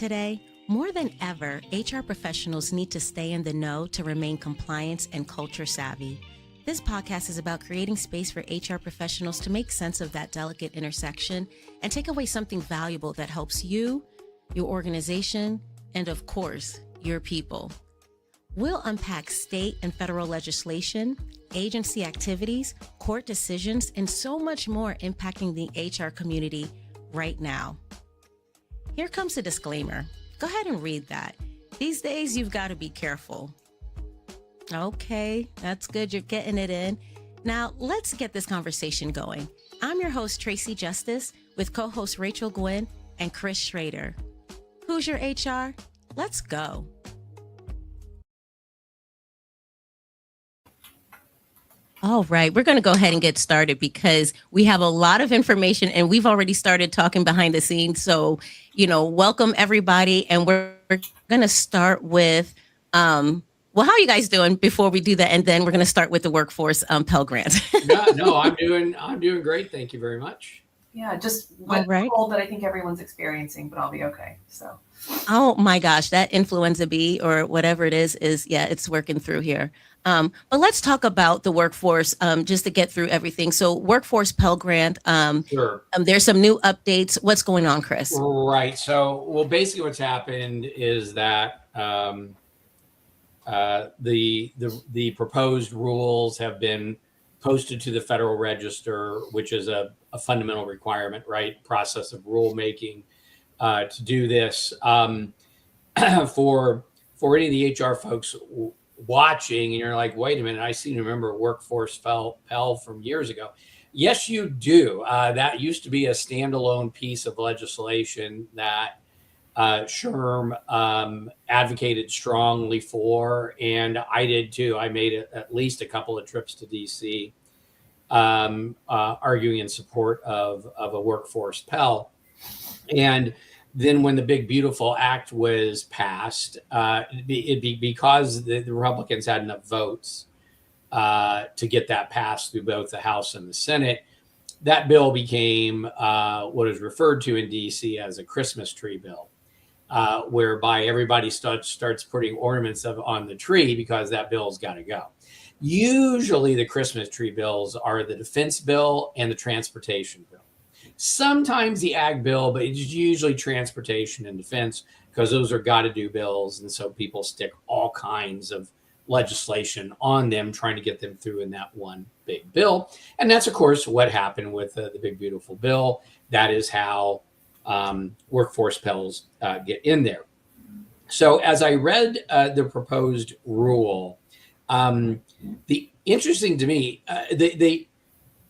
today? More than ever, HR professionals need to stay in the know to remain compliance and culture savvy. This podcast is about creating space for HR professionals to make sense of that delicate intersection and take away something valuable that helps you, your organization, and of course, your people. We'll unpack state and federal legislation, agency activities, court decisions, and so much more impacting the HR community right now. Here comes a disclaimer. Go ahead and read that. These days, you've got to be careful. Okay, that's good. You're getting it in. Now, let's get this conversation going. I'm your host, Tracy Justice, with co-hosts Rachel Guin and Chris Schrader. Who's your HR? Let's go. All right, we're going to go ahead and get started because we have a lot of information and we've already started talking behind the scenes. So, welcome everybody. And we're going to start with, how are you guys doing before we do that? And then we're going to start with the workforce Pell Grants. No, I'm doing great. Thank you very much. Yeah, just wet cold that I think everyone's experiencing, but I'll be okay. So. Oh my gosh, that influenza B or whatever it is it's working through here. But let's talk about the workforce just to get through everything. So workforce Pell Grant, Sure. There's some new updates. What's going on, Chris? Right. So, basically what's happened is that the proposed rules have been posted to the Federal Register, which is a fundamental requirement, right? Process of rulemaking to do this. For any of the HR folks watching, and you're like, wait a minute, I seem to remember workforce Pell from years ago. Yes, you do. That used to be a standalone piece of legislation that SHRM advocated strongly for, and I did too. I made at least a couple of trips to DC arguing in support of a workforce Pell. And then when the Big Beautiful Act was passed, because the Republicans had enough votes to get that passed through both the House and the Senate, that bill became what is referred to in DC as a Christmas tree bill, whereby everybody starts putting ornaments on the tree because that bill's got to go. Usually the Christmas tree bills are the defense bill and the transportation bill. Sometimes the ag bill, but it's usually transportation and defense because those are got-to-do bills. And so people stick all kinds of legislation on them, trying to get them through in that one big bill. And that's, of course, what happened with the Big Beautiful Bill. That is how workforce Pells get in there. So as I read the proposed rule, the interesting to me,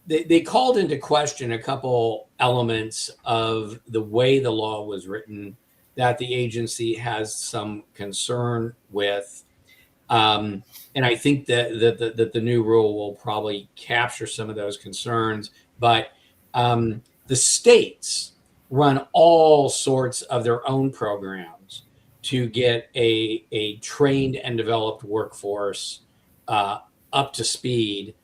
they called into question a couple elements of the way the law was written that the agency has some concern with. And I think that the new rule will probably capture some of those concerns. But the states run all sorts of their own programs to get a trained and developed workforce up to speed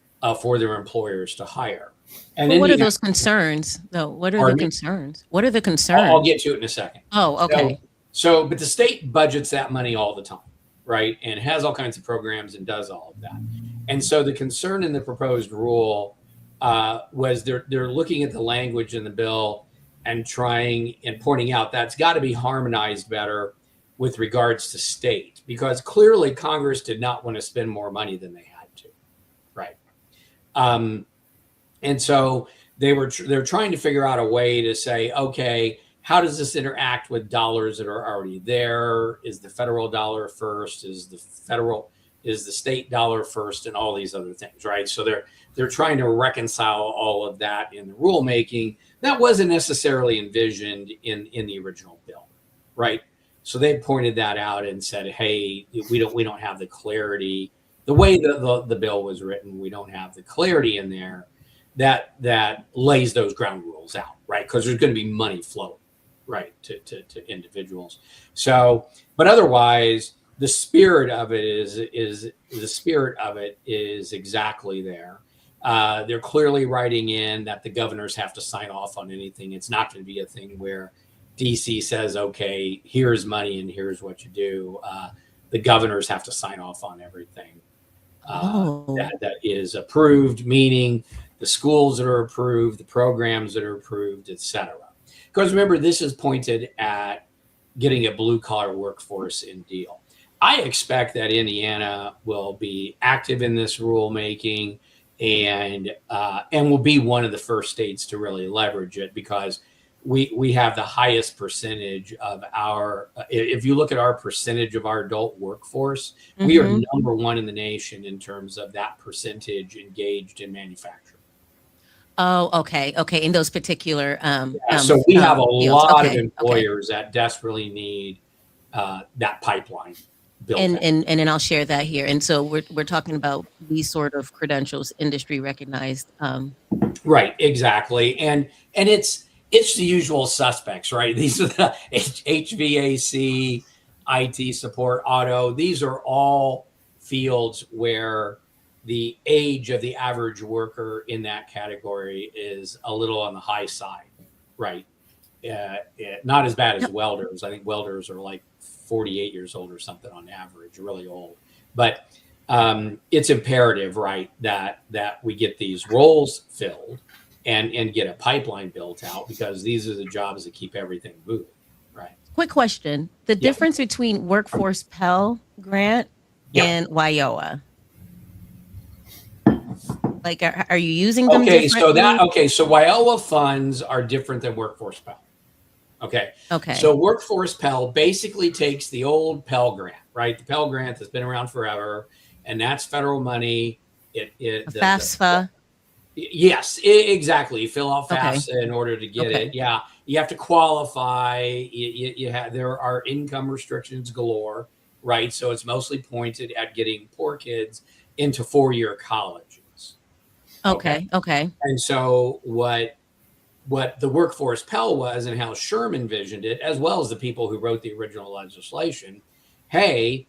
for their employers to hire. And what are those concerns, though? What are the concerns? What are the concerns? I'll get to it in a second. Oh, okay. But the state budgets that money all the time, right? And has all kinds of programs and does all of that. And so the concern in the proposed rule was they're looking at the language in the bill and trying and pointing out that's got to be harmonized better with regards to state, because clearly Congress did not want to spend more money than they had to, right? And so they're trying to figure out a way to say, okay, how does this interact with dollars that are already there? Is the federal dollar first? Is the state dollar first? And all these other things, right? So they're trying to reconcile all of that in the rulemaking. That wasn't necessarily envisioned in the original bill, right? So they pointed that out and said, hey, we don't have the clarity. The way the bill was written, we don't have the clarity in there that lays those ground rules out, right? Because there's going to be money flowing, right, to individuals. So, but otherwise, the spirit of it is exactly there. They're clearly writing in that the governors have to sign off on anything. It's not going to be a thing where DC says, okay, here's money and here's what you do. The governors have to sign off on everything that is approved, meaning the schools that are approved, the programs that are approved, etc. Because remember, this is pointed at getting a blue collar workforce in deal. I expect that Indiana will be active in this rulemaking and will be one of the first states to really leverage it, because we have the highest percentage of our, if you look at our percentage of our adult workforce, we are number one in the nation in terms of that percentage engaged in manufacturing. Oh, okay. Okay. In those particular, so we have a lot of Okay, employers that desperately need that pipeline built. And then I'll share that here. And so we're talking about these sort of credentials, industry recognized. Right. Exactly. And it's the usual suspects, right? These are the HVAC, IT support, auto. These are all fields where the age of the average worker in that category is a little on the high side, right? Not as bad as welders. I think welders are like 48 years old or something on average, really old. But it's imperative, right, that we get these roles filled and get a pipeline built out, because these are the jobs that keep everything moving, right? Quick question. The difference between Workforce Pell Grant and WIOA. Like, are you using them differently? So WIOA funds are different than Workforce Pell. Okay. So Workforce Pell basically takes the old Pell Grant, right? The Pell Grant that's been around forever, and that's federal money. FAFSA. Yes, exactly. You fill out FAFSA in order to get it. Yeah, you have to qualify. You have, there are income restrictions galore, right? So it's mostly pointed at getting poor kids into 4-year colleges. Okay. And so what the Workforce Pell was, and how Sherm envisioned it, as well as the people who wrote the original legislation, hey,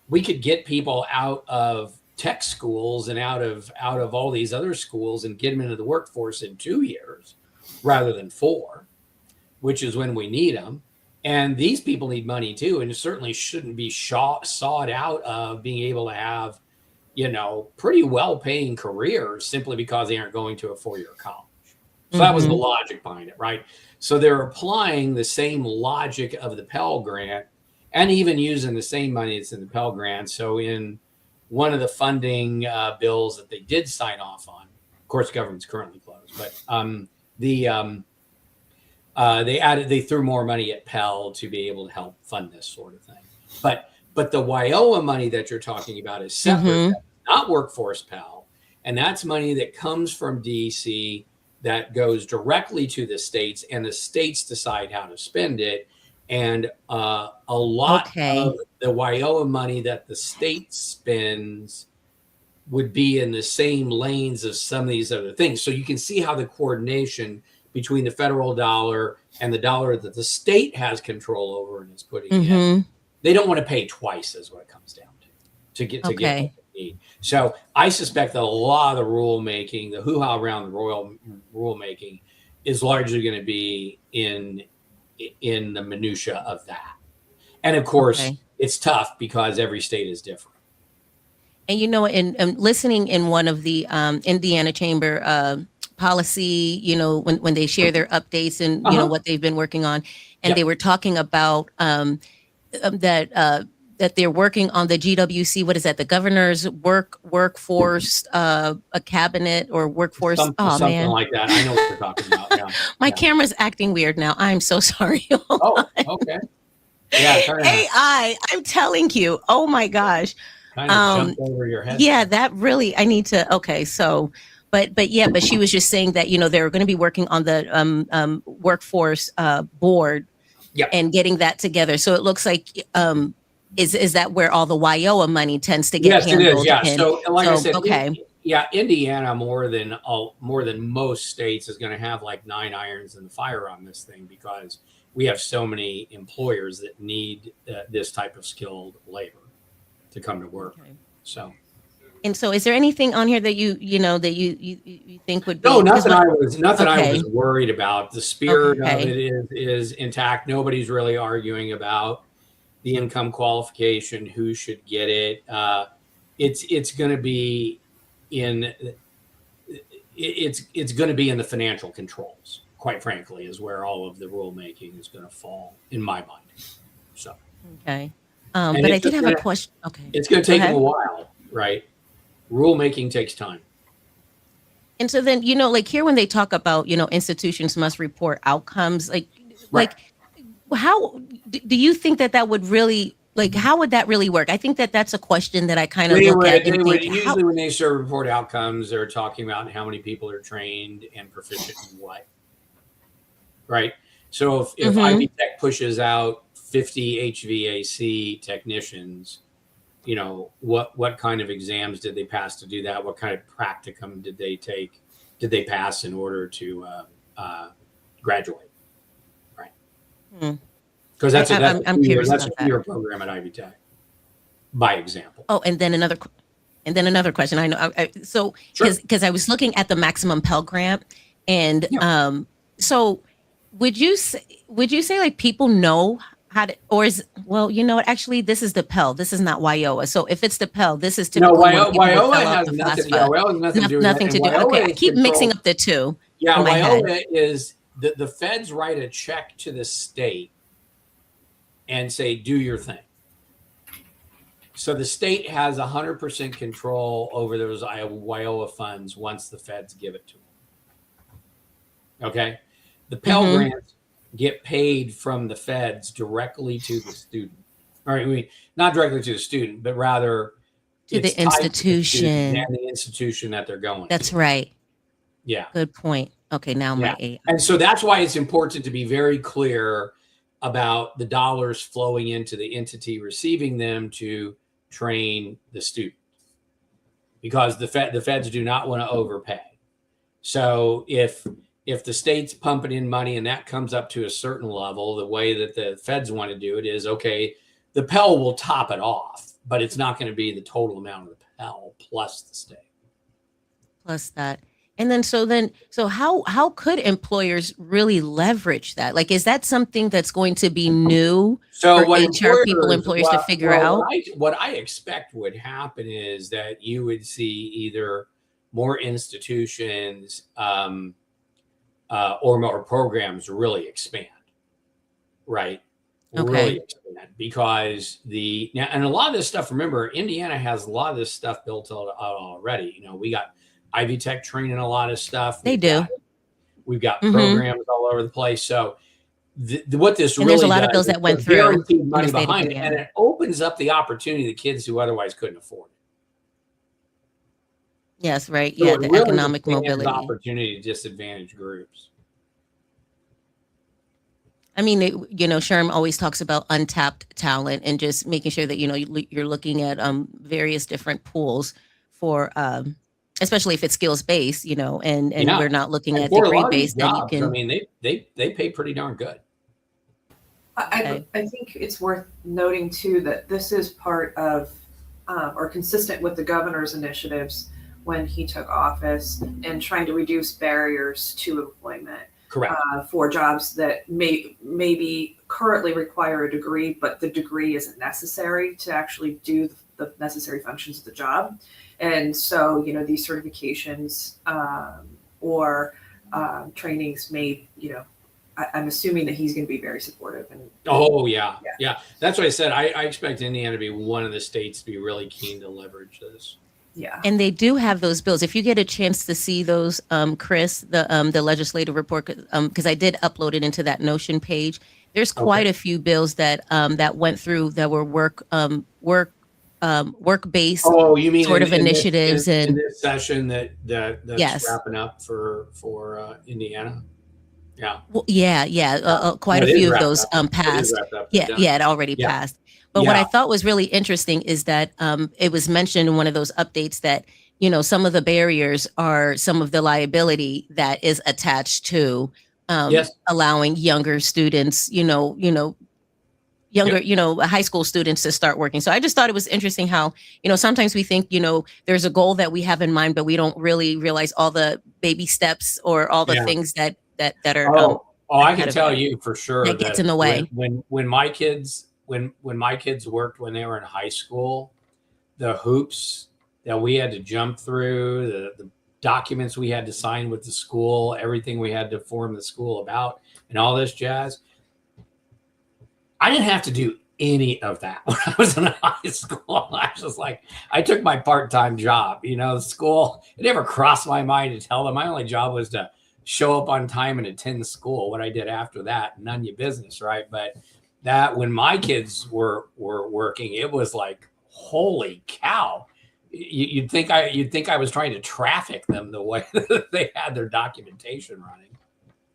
we could get people out of tech schools and out of all these other schools and get them into the workforce in 2 years rather than 4, which is when we need them. And these people need money too, and it certainly shouldn't be sawed out of being able to have, pretty well-paying careers simply because they aren't going to a 4-year college. So that was the logic behind it, right? So they're applying the same logic of the Pell Grant and even using the same money that's in the Pell Grant. So in one of the funding bills that they did sign off on, of course, government's currently closed, but they threw more money at Pell to be able to help fund this sort of thing. But the WIOA money that you're talking about is separate, that's not Workforce Pell, and that's money that comes from DC that goes directly to the states, and the states decide how to spend it. And a lot of the WIOA money that the state spends would be in the same lanes as some of these other things. So you can see how the coordination between the federal dollar and the dollar that the state has control over and is putting in, they don't want to pay twice, is what it comes down to get what they need. So I suspect that a lot of the rulemaking, the hoo-ha around the royal rulemaking, is largely going to be in the minutia of that. And of course, it's tough because every state is different. And in listening in one of the Indiana Chamber policy, when they share their updates and what they've been working on, and they were talking about that they're working on the GWC. What is that? The governor's workforce, a cabinet or workforce. Something like that. I know what you're talking about. Yeah. My camera's acting weird now. I'm so sorry. Okay. Yeah. I'm telling you. Oh my gosh. Kind of jumped over your head. Yeah, that really. I need to. Okay, so. But she was just saying that they're going to be working on the workforce board, and getting that together. So it looks like is that where all the WIOA money tends to get handled? Yes, it is. Yeah. So like I said, Indiana more than most states is going to have like 9 irons in the fire on this thing, because we have so many employers that need this type of skilled labor to come to work. So. And so is there anything on here that you think would be? No, nothing I was Okay. worried about. The spirit of Okay. it is intact. Nobody's really arguing about the income qualification, who should get it. It's going to be in it's going to be in the financial controls, quite frankly, is where all of the rulemaking is going to fall, in my mind. So Okay. And But it's I did just have a gonna- question. Okay. it's going to Go take them ahead. a while, right? Rulemaking takes time. And so then, like here when they talk about, institutions must report outcomes, Right. like how do you think that would really, like, how would that really work? I think that's a question that I kind of look at and think, Usually when they start report outcomes, they're talking about how many people are trained and proficient in what, right? So if Mhm. Ivy Tech pushes out 50 HVAC technicians, what kind of exams did they pass to do that? What kind of practicum did they take? Did they pass in order to graduate? Right. Because that's I'm curious that's a about that. 2-year program at Ivy Tech, by example. Oh, and then another question. I know. So Sure. because I was looking at the maximum Pell Grant, and Yeah. so would you say like people know how to, or is, well, you know what? Actually, this is the Pell. This is not WIOA. So if it's the Pell, this is No, typically when people would WIOA fill out has the nothing. FAFSA. Yeah, WIOA has nothing to do with that. Nothing to And do. WIOA Okay, I is keep mixing controlled- up the two. Yeah, in my head. WIOA is the feds write a check to the state and say, do your thing. So the state has 100% control over those WIOA funds once the feds give it to them. Okay? The Pell Mhm. Grants get paid from the feds directly to the student. Or I mean, not directly to the student, but rather To the it's tied to the institution. student and the institution that they're going That's to. right. Yeah. Good point. Okay, now Yeah. my eight. And so that's why it's important to be very clear about the dollars flowing into the entity receiving them to train the student, because the feds do not want to overpay. So if the state's pumping in money and that comes up to a certain level, the way that the feds want to do it is, okay, the Pell will top it off, but it's not going to be the total amount of the Pell plus the state. Plus that. And then so how could employers really leverage that? Like, is that something that's going to be new So for what HR employers to figure out? What I expect would happen is that you would see either more institutions or more programs really expand, right? Okay. Really expand, because and a lot of this stuff, remember, Indiana has a lot of this stuff built out already. We got Ivy Tech training a lot of stuff. They do. We've got Mhm. programs all over the place. So what this And really there's a lot does of bills is that went put through guaranteed in the money state of behind it, Indiana. and it opens up the opportunity to kids who otherwise couldn't afford it. Yes, right. So Yeah, it the really economic expands mobility. opportunity to disadvantaged groups. I mean, Sherm always talks about untapped talent and just making sure that, you're looking at various different pools for, especially if it's skills based, and Yeah. we're not looking And at for a degree lot of these based, then you jobs, I can. mean, they pay pretty darn good. I think it's worth noting too that this is part of or consistent with the governor's initiatives when he took office and trying to reduce barriers to employment. Correct. For jobs that maybe currently require a degree, but the degree isn't necessary to actually do the necessary functions of the job. And so, these certifications or trainings may, I'm assuming that he's going to be very supportive. Oh, yeah. That's what I said. I expect Indiana to be one of the states to be really keen to leverage this. Yeah. And they do have those bills. If you get a chance to see those, Chris, the legislative report, because I did upload it into that Notion page. There's quite a few bills that went through that were work-based You mean sort of initiatives in this session that's Yes. wrapping up for Indiana? Yeah. Well, quite It a is few of wrapped those up. passed. It is wrapped up. It already Yeah. passed. But what Yeah. I thought was really interesting is that it was mentioned in one of those updates that, some of the barriers are some of the liability that is attached to Yes. allowing younger students, younger, high school students to start working. So I just thought it was interesting how, sometimes we think, there's a goal that we have in mind, but we don't really realize all the baby steps or all the Yeah. things that are, I can tell you for sure that gets in the way. When my kids worked when they were in high school, the hoops that we had to jump through, the documents we had to sign with the school, everything we had to form the school about, and all this jazz. I didn't have to do any of that when I was in high school. I was just like, I took my part-time job, the school. It never crossed my mind to tell them my only job was to show up on time and attend school. What I did after that, none of your business, right? But that when my kids were working, it was like, holy cow. You'd think I was trying to traffic them the way that they had their documentation running.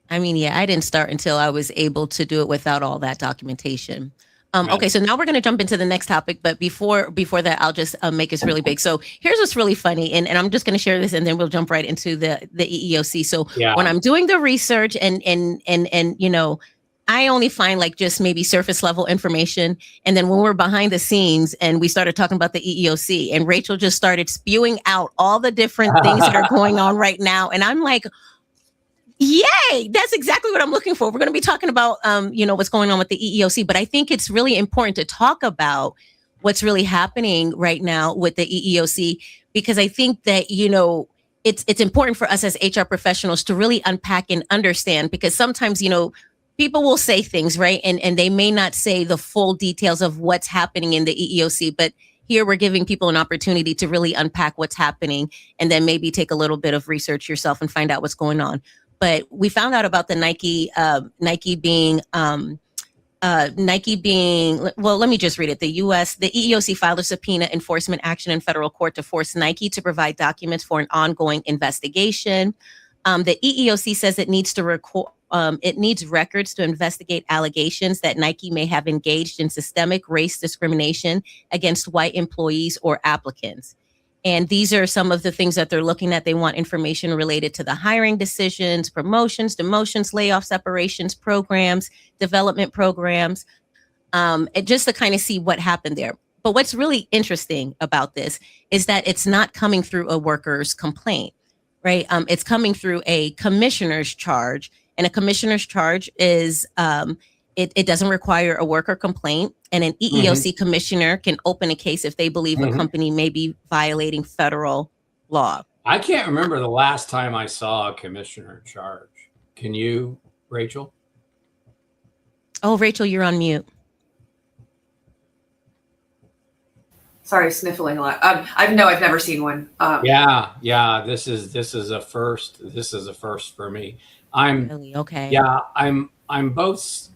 I mean, yeah, I didn't start until I was able to do it without all that documentation. Okay, so now we're going to jump into the next topic, but before that, I'll just make this really big. So here's what's really funny, and I'm just going to share this, and then we'll jump right into the EEOC. So when I'm doing the research, and I only find like just maybe surface level information, and then when we're behind the scenes and we started talking about the EEOC, and Rachel just started spewing out all the different things that are going on right now, and I'm like, yay, that's exactly what I'm looking for. We're going to be talking about, what's going on with the EEOC, but I think it's really important to talk about what's really happening right now with the EEOC, because I think that, it's important for us as HR professionals to really unpack and understand, because sometimes, people will say things, right? And they may not say the full details of what's happening in the EEOC, but here we're giving people an opportunity to really unpack what's happening, and then maybe take a little bit of research yourself and find out what's going on. But we found out about the Nike being, well, let me just read it. The EEOC filed a subpoena enforcement action in federal court to force Nike to provide documents for an ongoing investigation. The EEOC says it needs records to investigate allegations that Nike may have engaged in systemic race discrimination against white employees or applicants. And these are some of the things that they're looking at. They want information related to the hiring decisions, promotions, demotions, layoffs, separations, programs, development programs, just to kind of see what happened there. But what's really interesting about this is that it's not coming through a worker's complaint, right? It's coming through a commissioner's charge, and a commissioner's charge is it doesn't require a worker complaint, and an EEOC commissioner can open a case if they believe a company may be violating federal law. I can't remember the last time I saw a commissioner charge. Can you, Rachel? Oh, Rachel, you're on mute. Sorry, sniffling a lot. I've never seen one. Yeah. This is a first. This is a first for me. Really? Okay. Yeah, I'm both.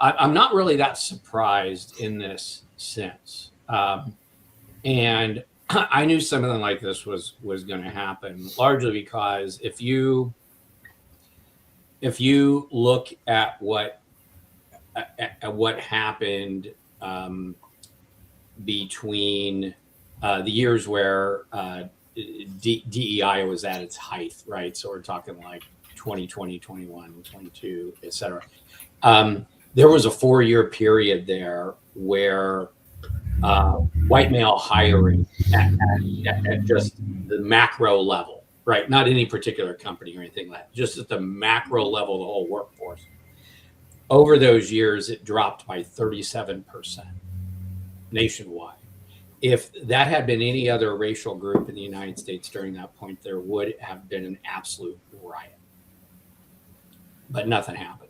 I'm not really that surprised in this sense, and I knew something like this was going to happen, largely because if you look at what happened between the years where DEI was at its height, right? So we're talking like 2020, 21, 22, et cetera. There was a 4-year period there where white male hiring at just the macro level, right? Not any particular company or anything like that, just at the macro level, the whole workforce. Over those years, it dropped by 37% nationwide. If that had been any other racial group in the United States during that point, there would have been an absolute riot. But nothing happened.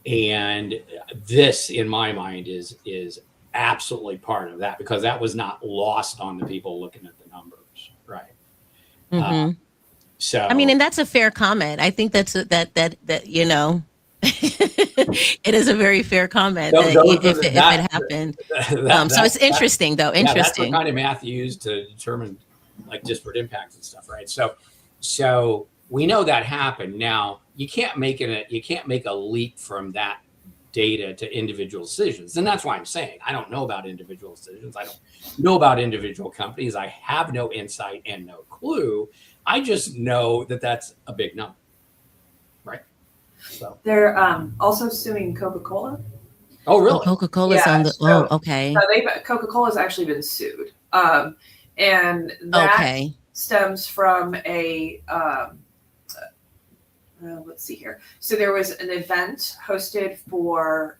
And this, in my mind, is absolutely part of that, because that was not lost on the people looking at the numbers, right? So I mean, and that's a fair comment. I think that's that it is a very fair comment if it happened. So it's interesting, though. Interesting. That's the kind of math you use to determine like disparate impacts and stuff, right? So we know that happened. Now you can't make a leap from that data to individual decisions, and that's why I'm saying I don't know about individual decisions. I don't know about individual companies. I have no insight and no clue. I just know that that's a big number, right? So they're also suing Coca-Cola Oh, Oh, really? Coca-Cola's Yeah, on the. so Oh, okay. Coca-Cola has actually been sued, and that Okay. stems from let's see here. So there was an event hosted for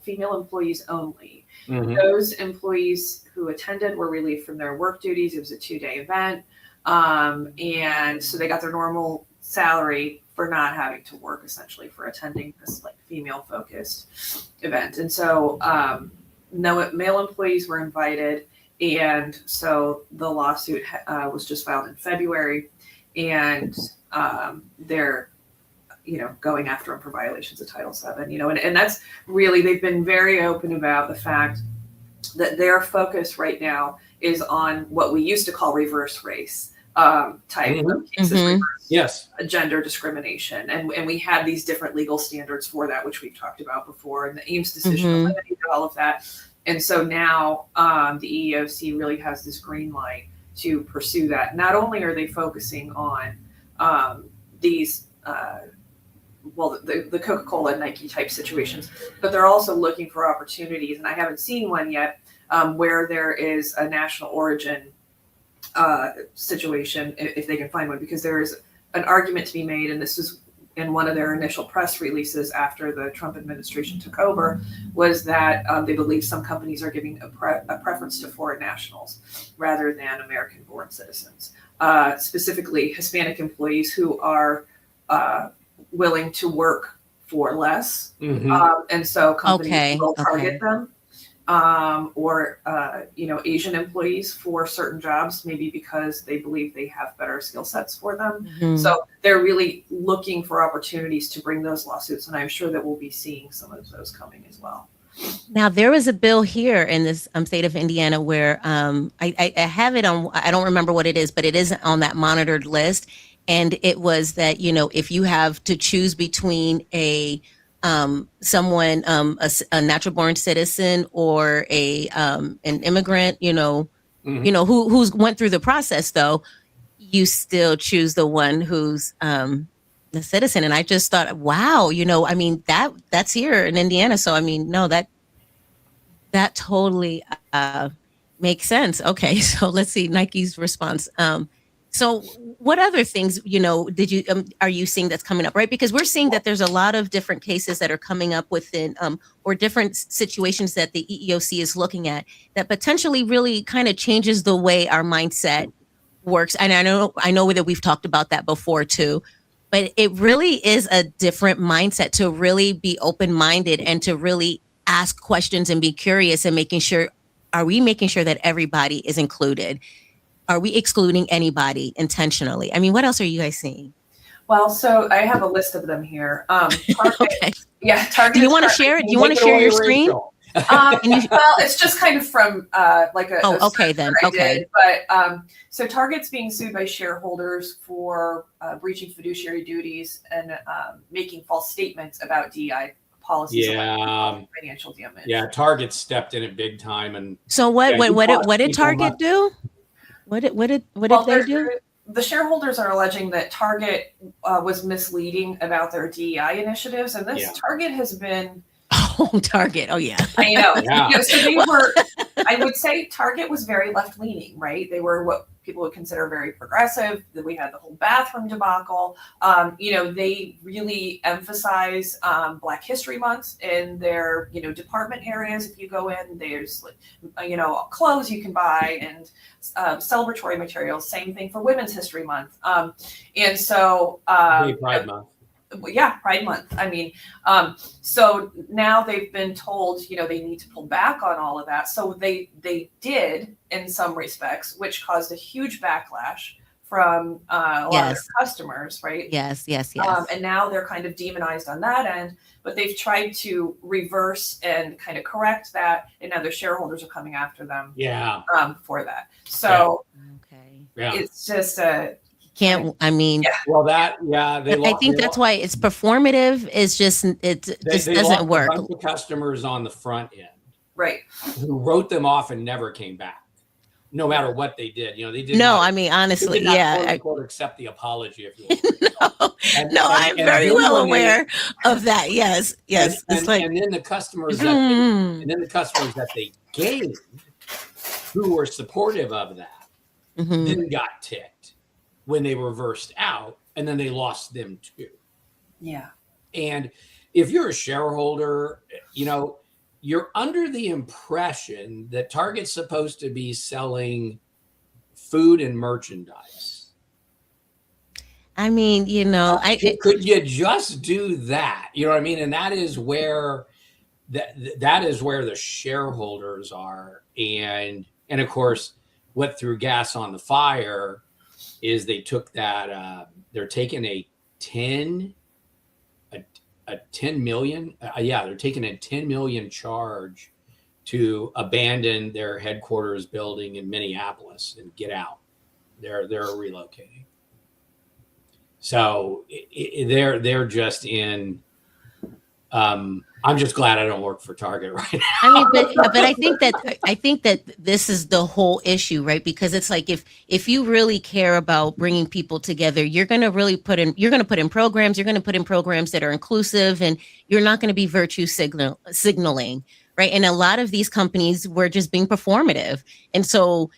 female employees only. Mhm. Those employees who attended were relieved from their work duties. It was a 2-day event, and so they got their normal salary for not having to work, essentially, for attending this like female-focused event. And so no male employees were invited, and so the lawsuit was just filed in February, and they're going after them for violations of Title VII, and that's really, they've been very open about the fact that their focus right now is on what we used to call reverse race type of cases, reverse gender discrimination. And we had these different legal standards for that, which we've talked about before, and the Ames decision eliminated all of that. And so now the EEOC really has this green light to pursue that. Not only are they focusing on these the Coca-Cola and Nike type situations, but they're also looking for opportunities, and I haven't seen one yet, where there is a national origin situation, if they can find one, because there is an argument to be made, and this is in one of their initial press releases after the Trump administration took over, was that they believe some companies are giving a preference to foreign nationals rather than American-born citizens, specifically Hispanic employees who are willing to work for less, and so companies will target them, or Asian employees for certain jobs, maybe because they believe they have better skill sets for them. So they're really looking for opportunities to bring those lawsuits, and I'm sure that we'll be seeing some of those coming as well. Now, there was a bill here in this state of Indiana where I have it on, I don't remember what it is, but it is on that monitored list. And it was that, if you have to choose between a natural born citizen or an immigrant, who's went through the process, though, you still choose the one who's the citizen. And I just thought, wow, that's here in Indiana. So, no, that totally makes sense. Okay. So let's see Nike's response. So what other things, are you seeing that's coming up, right? Because we're seeing that there's a lot of different cases that are coming up within, or different situations that the EEOC is looking at that potentially really kind of changes the way our mindset works. And I know that we've talked about that before too, but it really is a different mindset to really be open-minded and to really ask questions and be curious and are we making sure that everybody is included? Are we excluding anybody intentionally? What else are you guys seeing? Well, so I have a list of them here. Target, okay. Yeah, Target. Do you want to share it? Do you want to share your screen? Well, it's just kind of from like a. Oh, okay then. Okay. But so Target's being sued by shareholders for breaching fiduciary duties and making false statements about DEI policies. Yeah. Financial damage. Yeah, Target stepped in it big time, and so what did Target do? What did they do? The shareholders are alleging that Target was misleading about their DEI initiatives, and Target has been. Target. Oh, yeah. I know. Yeah. So they were. I would say Target was very left-leaning, right? They were what people would consider very progressive. That we had the whole bathroom debacle. They really emphasize Black History Month in their department areas. If you go in, there's clothes you can buy and celebratory materials. Same thing for Women's History Month. And so Pride Month. Yeah, Pride Month. So now they've been told, they need to pull back on all of that. So they did in some respects, which caused a huge backlash from a lot of their customers, right? Yes. And now they're kind of demonized on that end, but they've tried to reverse and kind of correct that, and now their shareholders are coming after them. Yeah. For that. So it's just a. Can't. Well, I think that's why it's performative. It's just it doesn't work. A bunch of customers on the front end, right, who wrote them off and never came back. no matter what they did. They did No, not, I mean, honestly, they did not, yeah. quote unquote, accept the apology, if you will. No, And, no, I'm and very then well when they- aware of that. Yes, yes. It's like, and then the customers mm, and then the customers that they gained, who were supportive of that, mhm. then got ticked when they reversed out, and then they lost them too. Yeah. And if you're a shareholder, you're under the impression that Target's supposed to be selling food and merchandise. I mean, Could you just do that? You know what I mean? And that is where that is where the shareholders are. And of course, what threw gas on the fire is they took that. They're taking a 10 million. They're taking a 10 million charge to abandon their headquarters building in Minneapolis and get out. They're relocating. So they're just in. I'm just glad I don't work for Target right now. I mean, but I think that this is the whole issue, right? Because it's like if you really care about bringing people together, you're going to put in programs. You're going to put in programs that are inclusive, and you're not going to be virtue signaling, right? And a lot of these companies were just being performative, and so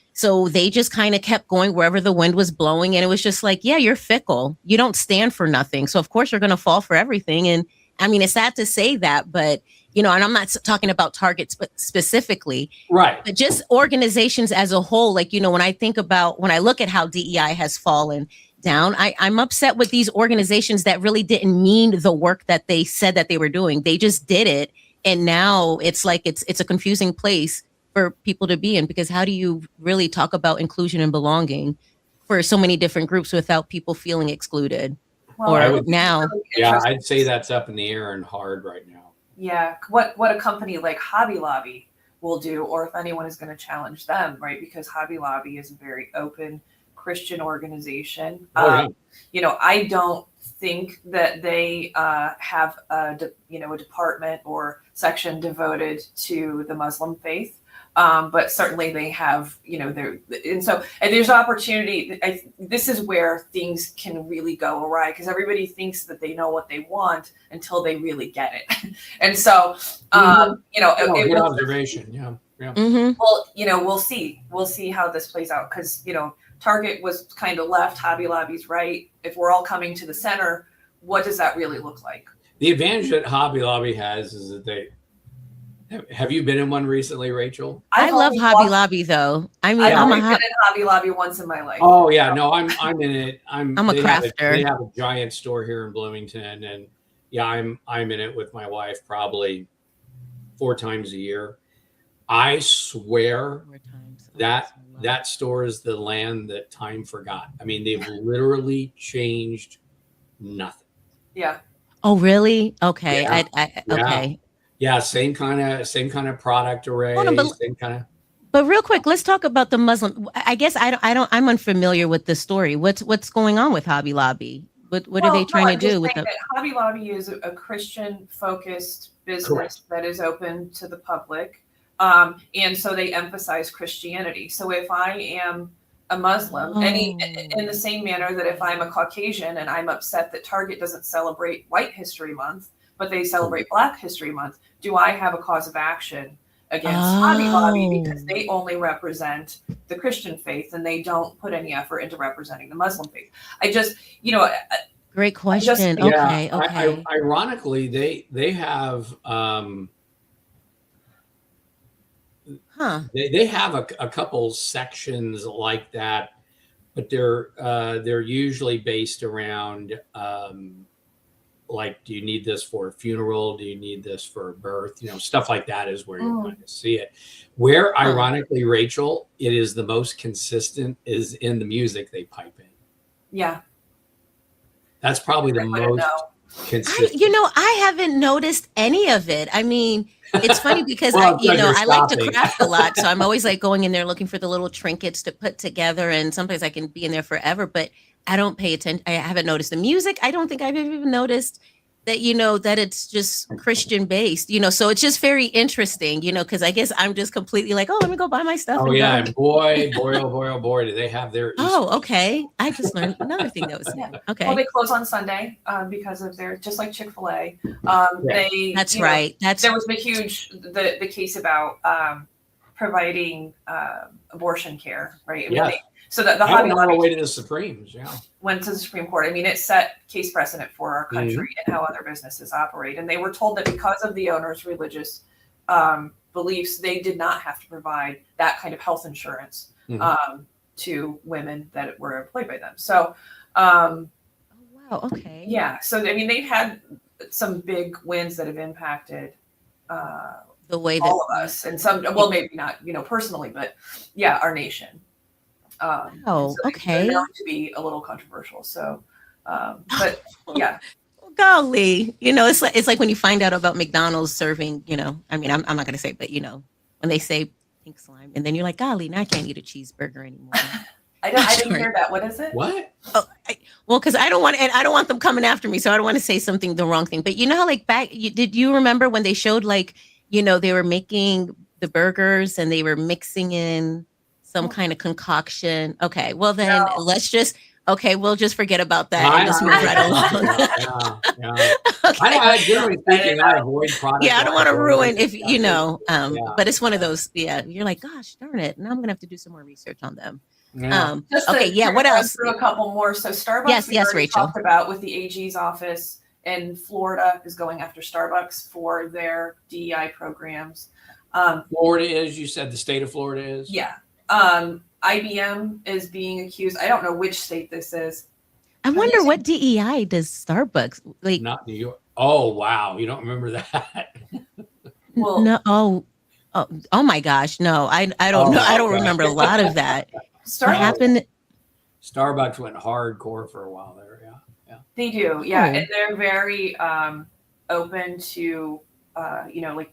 they just kind of kept going wherever the wind was blowing, and it was just like, yeah, you're fickle. You don't stand for nothing, so of course you're going to fall for everything. And I mean, it's sad to say that, but, and I'm not talking about Target specifically, right? But just organizations as a whole. Like, when I look at how DEI has fallen down, I'm upset with these organizations that really didn't mean the work that they said that they were doing. They just did it. And now it's like, it's a confusing place for people to be in, because how do you really talk about inclusion and belonging for so many different groups without people feeling excluded? Well, now, yeah, I'd say that's up in the air and hard right now. Yeah, what a company like Hobby Lobby will do, or if anyone is going to challenge them, right? Because Hobby Lobby is a very open Christian organization. Oh, yeah. I don't think that they have a department or section devoted to the Muslim faith. But certainly they have, and there's opportunity. This is where things can really go awry, because everybody thinks that they know what they want until they really get it. And so, good observation. Yeah. Mm-hmm. Well, we'll see how this plays out, because, Target was kind of left, Hobby Lobby's right. If we're all coming to the center, what does that really look like? The advantage that Hobby Lobby has is that have you been in one recently, Rachel? I love Hobby Lobby, though. I mean, I've been in Hobby Lobby once in my life. Oh yeah, no, I'm in it. I'm a crafter. They have a giant store here in Bloomington, and yeah, I'm in it with my wife probably 4 times a year. I swear that store is the land that time forgot. I mean, they've literally changed nothing. Yeah. Oh, really? Okay. Yeah. Okay. Yeah, same kind of product array. Same kind of. But real quick, let's talk about the Muslim. I guess I'm unfamiliar with the story. What's going on with Hobby Lobby? What are they trying to do with them? Hobby Lobby is a Christian focused business. Correct. That is open to the public. And so they emphasize Christianity. So if I am a Muslim, in the same manner that if I'm a Caucasian and I'm upset that Target doesn't celebrate White History Month, but they celebrate Black History Month, do I have a cause of action against Hobby Lobby because they only represent the Christian faith and they don't put any effort into representing the Muslim faith? I just, great question. Okay. Ironically, they have they have a couple sections like that, but they're usually based around like, do you need this for a funeral? Do you need this for a birth? Stuff like that is where you're going to see it. Where, ironically, Rachel, it is the most consistent is in the music they pipe in. Yeah. That's probably the most consistent. I haven't noticed any of it. I mean, it's funny because I like to craft a lot. So I'm always like going in there looking for the little trinkets to put together. And sometimes I can be in there forever, but I don't pay attention. I haven't noticed the music. I don't think I've even noticed that, that it's just Christian based, so it's just very interesting, because I guess I'm just completely like, oh, let me go buy my stuff. Oh and yeah, go. and boy, oh boy, do they have their Oh, okay. I just learned another thing that was okay. Well, they close on Sunday because of their, just like Chick-fil-A. That's right. There was the case about providing abortion care, right? I mean, so that the Hobby Lobby way to the Supremes, went to the Supreme Court. I mean, it set case precedent for our country and how other businesses operate. And they were told that because of the owner's religious beliefs, they did not have to provide that kind of health insurance to women that were employed by them. So, wow, okay, yeah. So I mean, they've had some big wins that have impacted the way that all of us, and some, well, maybe not, personally, but yeah, our nation. So okay. They're known to be a little controversial. So, but yeah. Golly, it's like when you find out about McDonald's serving, I mean, I'm not going to say, but when they say pink slime, and then you're like, golly, now I can't eat a cheeseburger anymore. I didn't hear that. What is it? What? Oh, well, because I don't want them coming after me, so I don't want to say the wrong thing. But how, like did you remember when they showed like, they were making the burgers and they were mixing in some kind of concoction? Okay, well then we'll just forget about that and just move right along. I generally speaking, I avoid products. Yeah, I don't want to ruin but it's one of those. Yeah, you're like, gosh darn it, now I'm gonna have to do some more research on them. What else? Through a couple more. So Starbucks, yes, Rachel talked about with the AG's office in Florida is going after Starbucks for their DEI programs. Florida is, you said the state of Florida is? Yeah. IBM is being accused. I don't know which state this is. I wonder what DEI does Starbucks like. Not New York. Oh wow, you don't remember that? Well, no. Oh my gosh, no. I don't know. I don't remember a lot of that. What happened? Starbucks went hardcore for a while there. Yeah. They do. Yeah, and they're very open to like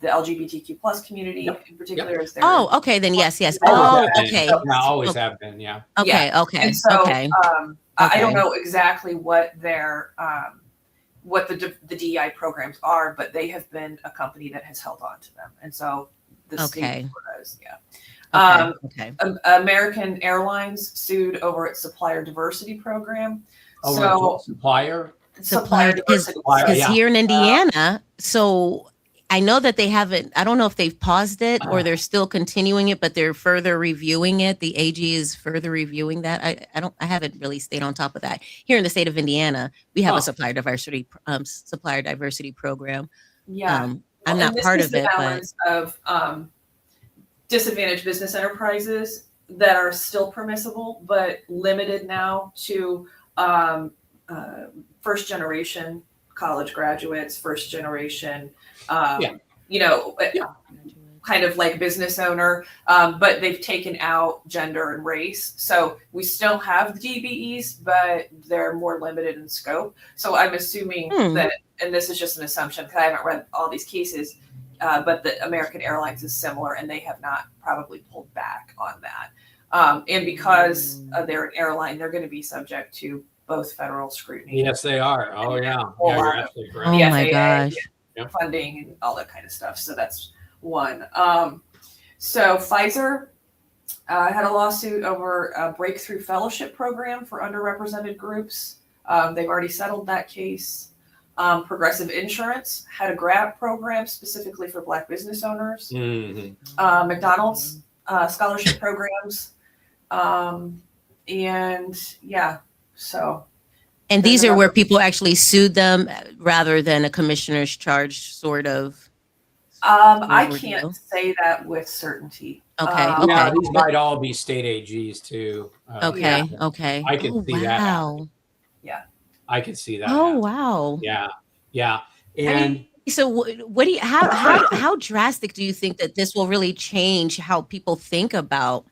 the LGBTQ plus community in particular. Is there? Oh, okay. Then yes. Oh, okay. Always have been. Yeah. Okay. And so, I don't know exactly what their what the DEI programs are, but they have been a company that has held on to them, and so the state does. Yeah. American Airlines sued over its supplier diversity program. So supplier diversity. Because here in Indiana, so I know that they haven't. I don't know if they've paused it or they're still continuing it, but they're further reviewing it. The AG is further reviewing that. I haven't really stayed on top of that. Here in the state of Indiana, we have a supplier diversity program. Yeah, I'm not part of it. Balance of disadvantaged business enterprises that are still permissible, but limited now to first generation college graduates, first generation, kind of like business owner, but they've taken out gender and race. So we still have the DBEs, but they're more limited in scope. So I'm assuming that, and this is just an assumption because I haven't read all these cases, but the American Airlines is similar and they have not probably pulled back on that. And because they're an airline, they're going to be subject to both federal scrutiny. Yes, they are. Oh, yeah. You're absolutely correct. Oh, my gosh. Funding and all that kind of stuff. So that's one. So Pfizer had a lawsuit over a breakthrough fellowship program for underrepresented groups. They've already settled that case. Progressive Insurance had a grant program specifically for Black business owners. McDonald's scholarship programs. And these are where people actually sued them rather than a commissioner's charge sort of. I can't say that with certainty. Okay. Yeah, these might all be state AGs too. Okay. I can see that. Yeah. I can see that. Oh, wow. Yeah. And so what do you, how drastic do you think that this will really change how people think about,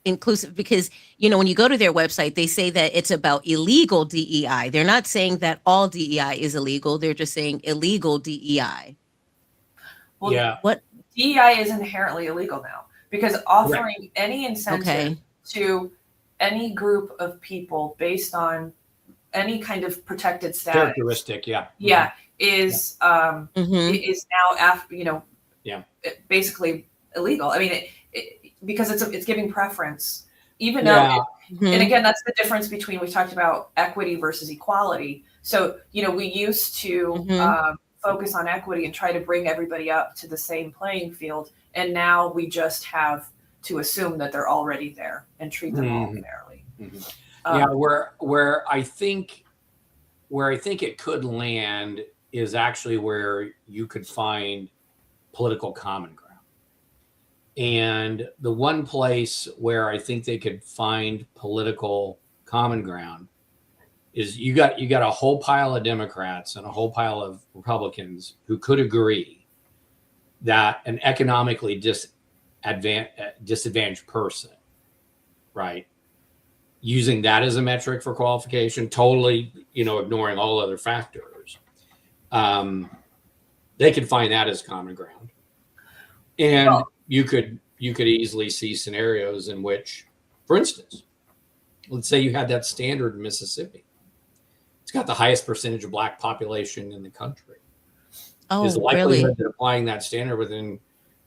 inclusive? Because, when you go to their website, they say that it's about illegal DEI. They're not saying that all DEI is illegal. They're just saying illegal DEI. Well, what DEI is inherently illegal now because offering any incentive to any group of people based on any kind of protected status characteristic, is Mm-hmm. is now after, Yeah. basically illegal. I mean, because it's giving preference, even though and again, that's the difference between, we talked about equity versus equality. So, we used to focus on equity and try to bring everybody up to the same playing field. And now we just have to assume that they're already there and treat them all fairly. Where I think it could land is actually where you could find political common ground. And the one place where I think they could find political common ground is you got a whole pile of Democrats and a whole pile of Republicans who could agree that an economically disadvantaged person, right, using that as a metric for qualification, totally, ignoring all other factors, they could find that as common ground. And you could easily see scenarios in which, for instance, let's say you had that standard in Mississippi. It's got the highest percentage of Black population in the country. Oh, is the likelihood really? that applying that standard within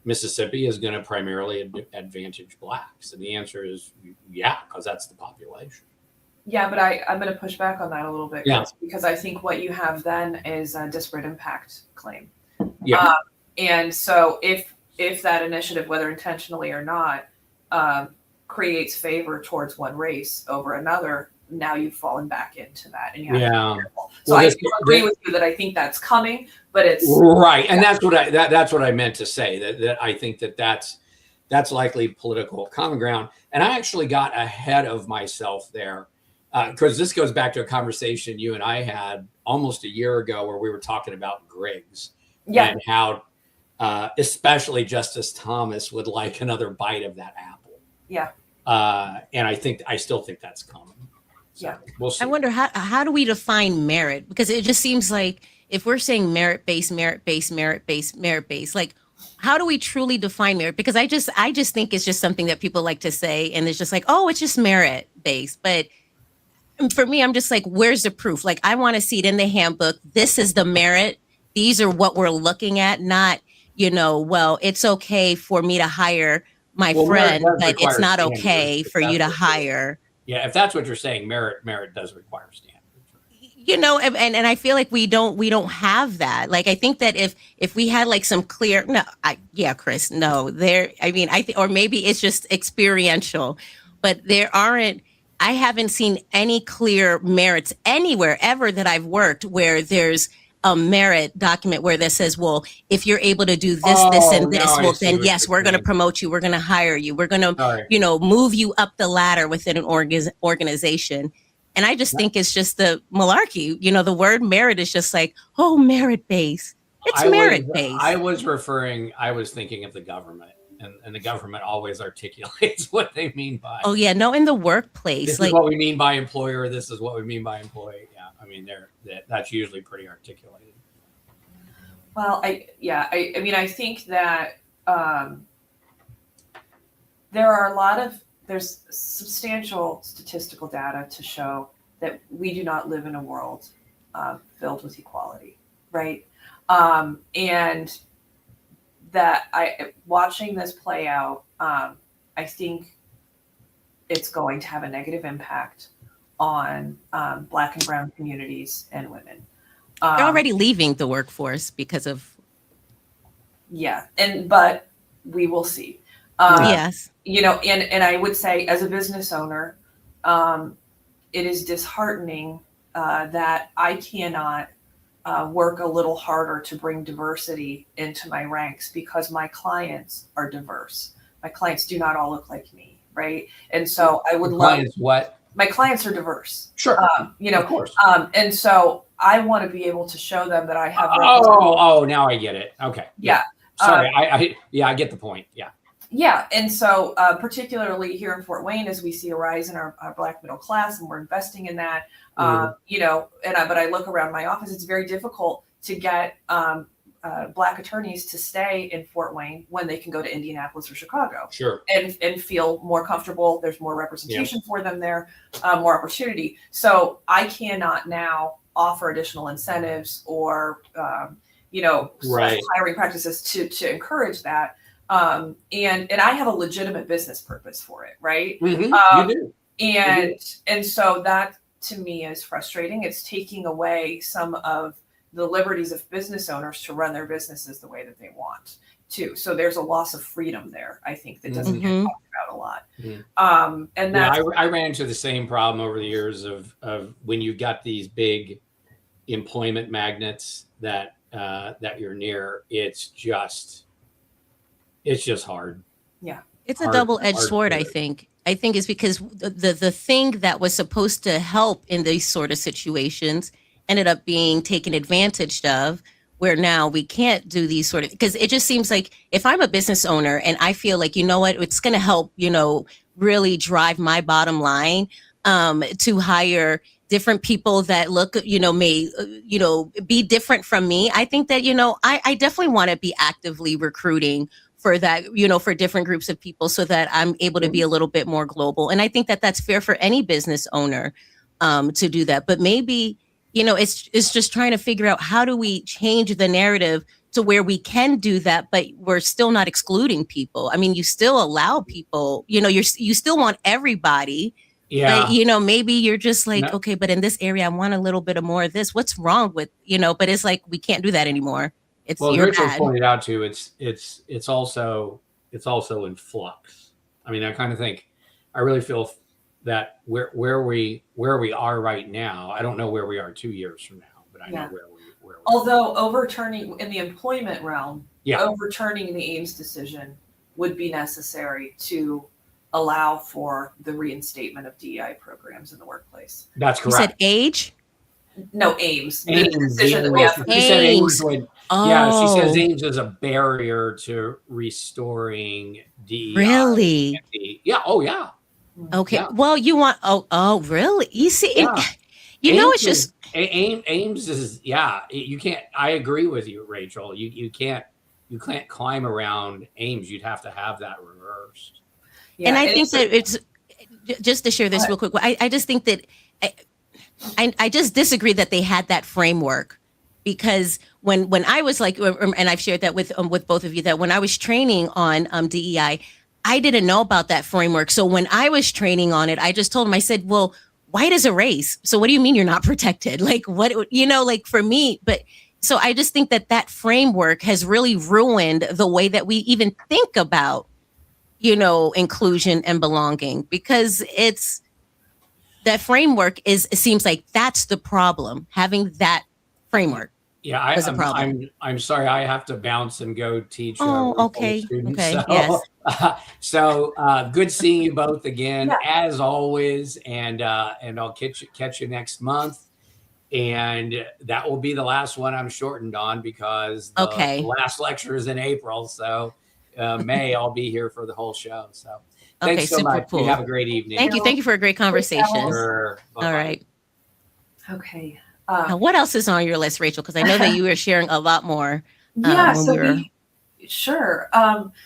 Mississippi is going to primarily advantage Blacks? And the answer is yeah, because that's the population. Yeah, but I'm going to push back on that a little bit, because I think what you have then is a disparate impact claim. Yeah. And so if that initiative, whether intentionally or not, creates favor towards one race over another, now you've fallen back into that, and you have to be careful. So I agree with you that I think that's coming, but it's right, and that's what I meant to say. That I think that's likely political common ground. And I actually got ahead of myself there, because this goes back to a conversation you and I had almost a year ago where we were talking about Griggs and how especially Justice Thomas would like another bite of that apple. Yeah. And I still think that's coming. So we'll see. I wonder how do we define merit? Because it just seems like if we're saying merit-based, like how do we truly define merit? Because I just think it's just something that people like to say, and it's just like, oh, it's just merit-based. But for me, I'm just like, where's the proof? Like, I want to see it in the handbook. This is the merit. These are what we're looking at, not, well, it's okay for me to hire my friend, but it's not okay for you to hire. Yeah, if that's what you're saying, merit does require standards. And I feel like we don't have that. Like, I think that if we had like some clear, Chris, no, or maybe it's just experiential, but I haven't seen any clear merits anywhere ever that I've worked where there's a merit document where that says, well, if you're able to do this, this, and this, well, then yes, we're going to promote you. We're going to hire you. We're going to, move you up the ladder within an organization. And I just think it's just the malarkey. The word merit is just like, oh, merit-based. It's merit-based. I was thinking of the government, and the government always articulates what they mean by. Oh, yeah. No, in the workplace. This is what we mean by employer. This is what we mean by employee. Yeah. I mean, that's usually pretty articulated. Well, I think that there's substantial statistical data to show that we do not live in a world filled with equality, right? And that watching this play out, I think it's going to have a negative impact on Black and brown communities and women. They're already leaving the workforce because of. Yeah, but we will see. Yes. And I would say, as a business owner, it is disheartening that I cannot work a little harder to bring diversity into my ranks because my clients are diverse. My clients do not all look like me, right? And so I would love. Clients what? My clients are diverse. Sure. Of course. And so I want to be able to show them that I have. Now I get it. Okay. Yeah. Sorry. I get the point. Yeah. Yeah. And so particularly here in Fort Wayne, as we see a rise in our Black middle class, and we're investing in that, but I look around my office, it's very difficult to get Black attorneys to stay in Fort Wayne when they can go to Indianapolis or Chicago. Sure. And feel more comfortable. There's more representation for them there, more opportunity. So I cannot now offer additional incentives or, Right. hiring practices to encourage that. And I have a legitimate business purpose for it, right? You do. And so that to me is frustrating. It's taking away some of the liberties of business owners to run their businesses the way that they want to. So there's a loss of freedom there, I think, that doesn't get talked about a lot. And that's I ran into the same problem over the years of when you've got these big employment magnets that you're near. It's just hard. Yeah. It's a double-edged sword, I think. I think it's because the thing that was supposed to help in these sort of situations ended up being taken advantage of, where now we can't do these sort of, because it just seems like if I'm a business owner and I feel like, you know what, it's going to help, really drive my bottom line to hire different people that look, may, be different from me. I think that, I definitely want to be actively recruiting for that, for different groups of people so that I'm able to be a little bit more global. And I think that that's fair for any business owner to do that. But maybe, it's just trying to figure out how do we change the narrative to where we can do that, but we're still not excluding people. I mean, you still allow people, you still want everybody. Yeah. But, maybe you're just like, okay, but in this area, I want a little bit of more of this. What's wrong with, but it's like, we can't do that anymore. It's Rachel pointed out too, it's also in flux. I mean, I really feel that where we are right now, I don't know where we are 2 years from now, but I know where we are. Although overturning in the employment realm, overturning the Ames decision would be necessary to allow for the reinstatement of DEI programs in the workplace. That's correct. You said age? No, Ames. The decision that we have. Ames. Yeah, she says Ames is a barrier to restoring DEI. Really? Yeah. Oh, yeah. Okay. Yeah. Well, you want, really? You see, Ames it's just. Ames is, you can't, I agree with you, Rachel. You can't climb around Ames. You'd have to have that reversed. Yeah, and I think that it's, just to share this real quick, I just think that, I just disagree that they had that framework, because when I was like, and I've shared that with both of you, that when I was training on DEI, I didn't know about that framework. So when I was training on it, I just told them, I said, well, white is a race. So what do you mean you're not protected? Like what, like for me, but so I just think that framework has really ruined the way that we even think about, inclusion and belonging, because that framework it seems like that's the problem, having that framework. Yeah, I'm sorry, I have to bounce and go teach. Okay. Students. Okay. So, Yes. So good seeing you both again, as always, and I'll catch you next month, and that will be the last one I'm shortened on, because the last lecture is in April. So May I'll be here for the whole show. So thanks so much. Cool. You have a great evening. Thank you for a great conversation. Sure. All right. Okay. Now, what else is on your list, Rachel? Because I know that you were sharing a lot more. Sure.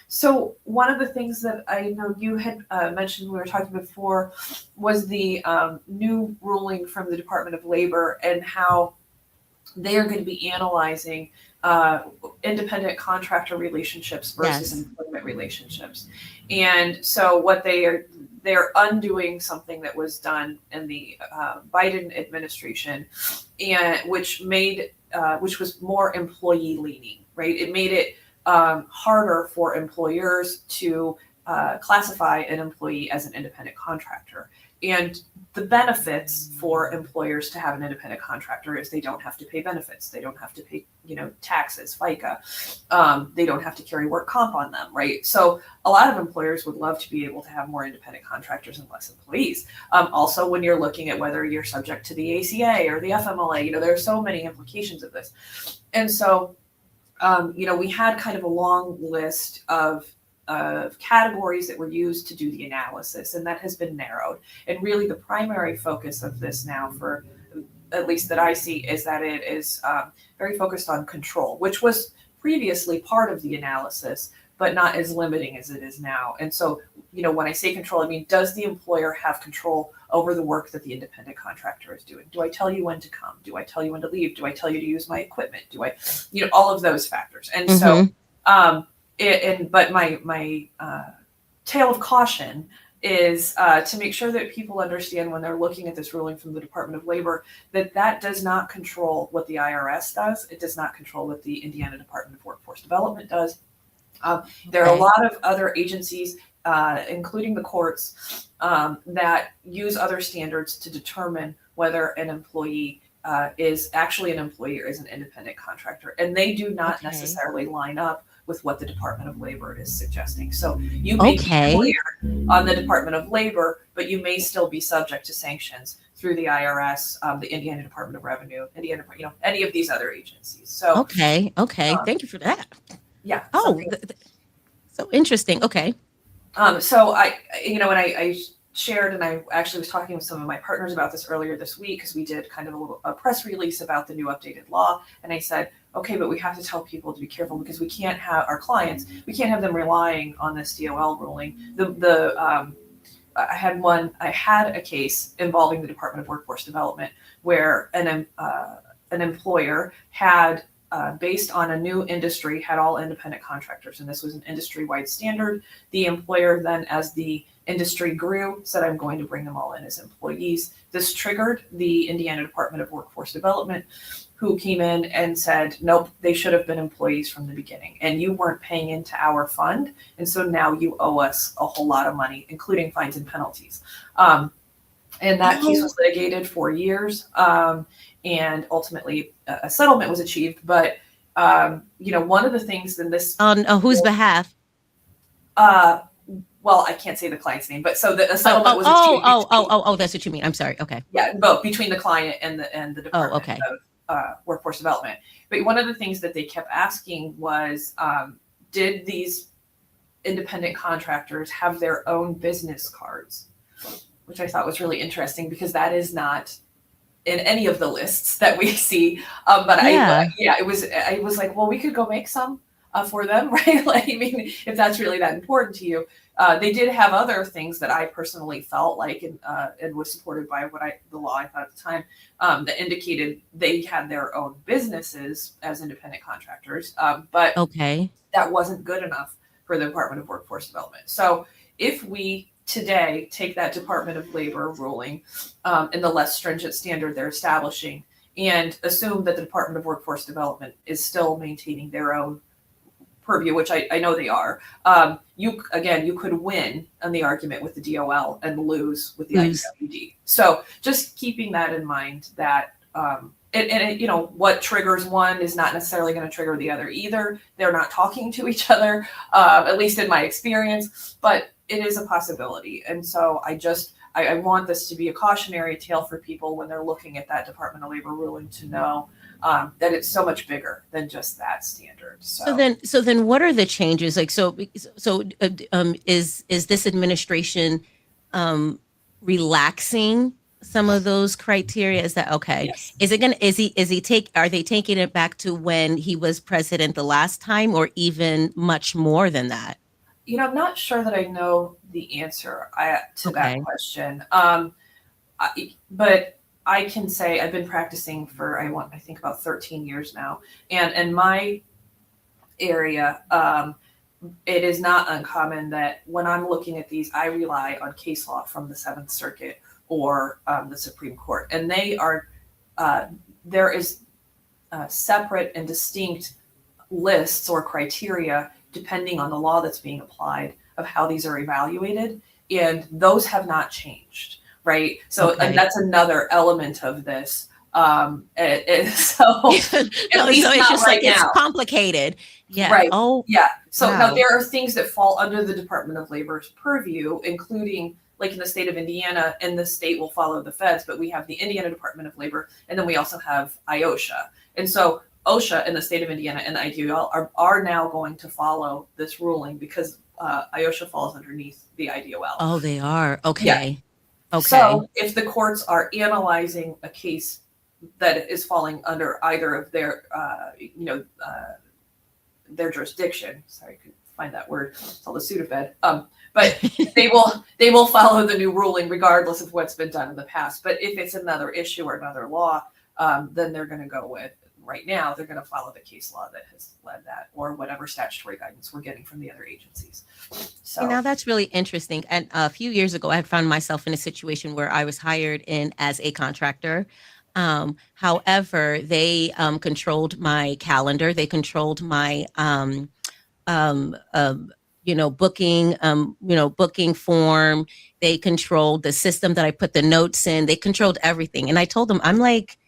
So one of the things that I know you had mentioned when we were talking before was the new ruling from the Department of Labor, and how they are going to be analyzing independent contractor relationships versus employment relationships. And so what they're undoing something that was done in the Biden administration, and which was more employee leaning, right? It made it harder for employers to classify an employee as an independent contractor. And the benefits for employers to have an independent contractor is they don't have to pay benefits. They don't have to pay, taxes, FICA. They don't have to carry work comp on them, right? So a lot of employers would love to be able to have more independent contractors and less employees. Also, when you're looking at whether you're subject to the ACA or the FMLA, there are so many implications of this. And so, we had kind of a long list of categories that were used to do the analysis, and that has been narrowed. And really the primary focus of this now, for at least that I see, is that it is very focused on control, which was previously part of the analysis, but not as limiting as it is now. And so, when I say control, I mean, does the employer have control over the work that the independent contractor is doing? Do I tell you when to come? Do I tell you when to leave? Do I tell you to use my equipment? Do I, all of those factors. And so, but my tale of caution is to make sure that people understand when they're looking at this ruling from the Department of Labor, that does not control what the IRS does. It does not control what the Indiana Department of Workforce Development does. There are a lot of other agencies, including the courts, that use other standards to determine whether an employee is actually an employee or is an independent contractor. And they do not necessarily line up with what the Department of Labor is suggesting. So you may be clear on the Department of Labor, but you may still be subject to sanctions through the IRS, the Indiana Department of Revenue, Indiana, any of these other agencies. So okay, thank you for that. Yeah. Oh, so interesting. Okay. So I shared, and I actually was talking with some of my partners about this earlier this week, because we did kind of a press release about the new updated law. And I said, okay, but we have to tell people to be careful, because we can't have our clients, we can't have them relying on this DOL ruling. I had a case involving the Department of Workforce Development where an employer had, based on a new industry, had all independent contractors, and this was an industry-wide standard. The employer then, as the industry grew, said, I'm going to bring them all in as employees. This triggered the Indiana Department of Workforce Development, who came in and said, nope, they should have been employees from the beginning, and you weren't paying into our fund, and so now you owe us a whole lot of money, including fines and penalties. And that case was litigated for years, and ultimately a settlement was achieved. But one of the things in this on whose behalf? Well, I can't say the client's name, but so the settlement was achieved. Oh, that's what you mean. I'm sorry. Okay. Yeah, both between the client and the Department of Workforce Development. But one of the things that they kept asking was, did these independent contractors have their own business cards? Which I thought was really interesting, because that is not in any of the lists that we see. It was like, well, we could go make some for them, right? Like, I mean, if that's really that important to you. They did have other things that I personally felt like, and was supported by the law I thought at the time, that indicated they had their own businesses as independent contractors. But that wasn't good enough for the Department of Workforce Development. So if we today take that Department of Labor ruling and the less stringent standard they're establishing, and assume that the Department of Workforce Development is still maintaining their own purview, which I know they are, you could win on the argument with the DOL and lose with the IWD. So just keeping that in mind, that what triggers one is not necessarily going to trigger the other either. They're not talking to each other, at least in my experience, but it is a possibility. And so I want this to be a cautionary tale for people when they're looking at that Department of Labor ruling, to know that it's so much bigger than just that standard. So then what are the changes? Like, is this administration relaxing some of those criteria? Is that okay? Yes. Are they taking it back to when he was president the last time, or even much more than that? I'm not sure that I know the answer to that question. But I can say I've been practicing for, I think about 13 years now. And in my area, it is not uncommon that when I'm looking at these, I rely on case law from the Seventh Circuit or the Supreme Court. And they are, there is separate and distinct lists or criteria depending on the law that's being applied of how these are evaluated. And those have not changed, right? So and that's another element of this. It's just like it's complicated. Yeah. Right. Oh, yeah. So now there are things that fall under the Department of Labor's purview, including, like in the state of Indiana, and the state will follow the feds, but we have the Indiana Department of Labor, and then we also have IOSHA. And so OSHA in the state of Indiana and the IDOL are now going to follow this ruling, because IOSHA falls underneath the IDOL. Oh, they are. Okay. Yeah. Okay. So if the courts are analyzing a case that is falling under either of their, their jurisdiction. Sorry, I couldn't find that word. It's all the Sudafed. But they will follow the new ruling regardless of what's been done in the past. But if it's another issue or another law, then they're going to go with, right now, they're going to follow the case law that has led that, or whatever statutory guidance we're getting from the other agencies. So now that's really interesting. And a few years ago, I had found myself in a situation where I was hired in as a contractor. However, they controlled my calendar. They controlled my booking form. They controlled the system that I put the notes in. They controlled everything. And I told them, I'm like,